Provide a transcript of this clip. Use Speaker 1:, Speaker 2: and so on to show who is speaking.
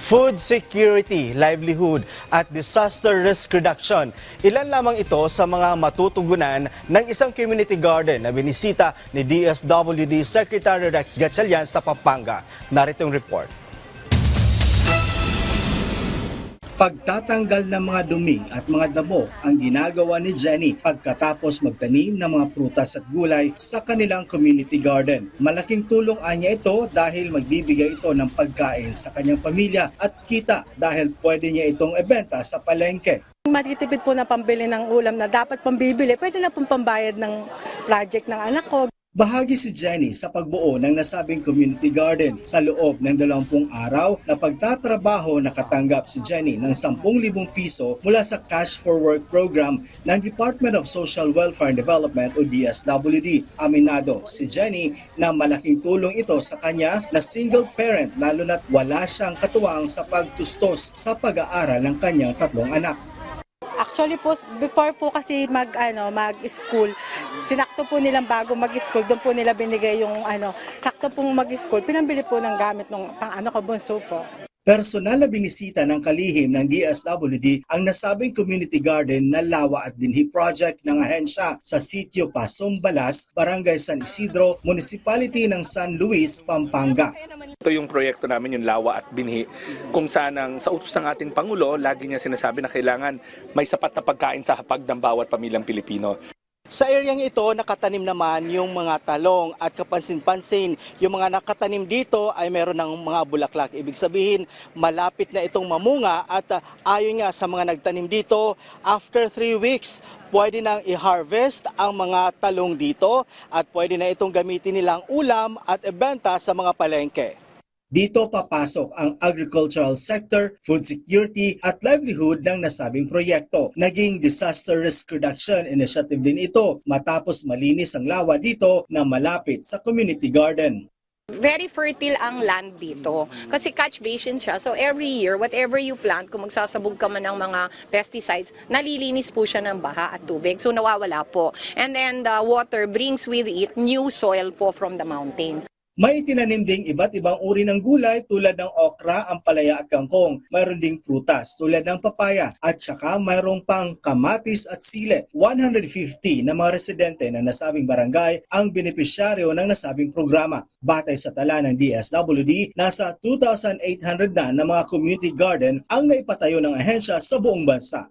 Speaker 1: Food security, livelihood at disaster risk reduction. Ilan lamang ito sa mga matutugunan ng isang community garden na binisita ni DSWD Secretary Rex Gatchalian sa Pampanga. Narito yung report.
Speaker 2: Pagtatanggal ng mga dumi at mga damo ang ginagawa ni Jenny pagkatapos magtanim ng mga prutas at gulay sa kanilang community garden. Malaking tulong anya ito dahil magbibigay ito ng pagkain sa kanyang pamilya at kita dahil pwede niya itong ibenta sa palengke.
Speaker 3: Matitipid po na pambili ng ulam na dapat pambibili, pwede na pong pambayad ng project ng anak ko.
Speaker 2: Bahagi si Jenny sa pagbuo ng nasabing community garden. Sa loob ng 20 araw na pagtatrabaho, nakatanggap si Jenny ng 10,000 piso mula sa Cash for Work program ng Department of Social Welfare and Development o DSWD. Aminado si Jenny na malaking tulong ito sa kanya na single parent lalo na't wala siyang katuwang sa pagtustos sa pag-aaral ng kanyang 3 anak.
Speaker 3: Actually po, before po kasi mag-school, sinakto po nilang bago mag-school, doon po nila binigay yung sakto pong mag-school, pinambili po ng gamit ng bunso po.
Speaker 2: Personal na binisita ng kalihim ng DSWD ang nasabing community garden na Lawa at Binhi project ng ahensya sa sitio Pasumbalas, Barangay San Isidro, Municipality ng San Luis, Pampanga.
Speaker 4: Ito yung proyekto namin, yung Lawa at Binhi, kung saan sa utos ng ating Pangulo, lagi niya sinasabi na kailangan may sapat na pagkain sa hapag ng bawat pamilyang Pilipino.
Speaker 1: Sa areang ito, nakatanim naman yung mga talong at kapansin-pansin, yung mga nakatanim dito ay meron ng mga bulaklak. Ibig sabihin, malapit na itong mamunga at ayon nga sa mga nagtanim dito, after 3 weeks, pwede nang i-harvest ang mga talong dito at pwede na itong gamitin nilang ulam at ibenta sa mga palengke.
Speaker 2: Dito papasok ang agricultural sector, food security at livelihood ng nasabing proyekto. Naging disaster risk reduction initiative din ito matapos malinis ang lawa dito na malapit sa community garden.
Speaker 5: Very fertile ang land dito kasi catch basin siya. So every year, whatever you plant, kung magsasabog ka man ng mga pesticides, nalilinis po siya ng baha at tubig. So nawawala po. And then the water brings with it new soil po from the mountain.
Speaker 2: May itinanim ding iba't ibang uri ng gulay tulad ng okra, ampalaya at kangkong. Mayroon ding prutas tulad ng papaya at saka mayroong pang kamatis at sile. 150 na mga residente ng nasabing barangay ang benepisyaryo ng nasabing programa. Batay sa tala ng DSWD, nasa 2,800 na mga community garden ang naipatayo ng ahensya sa buong bansa.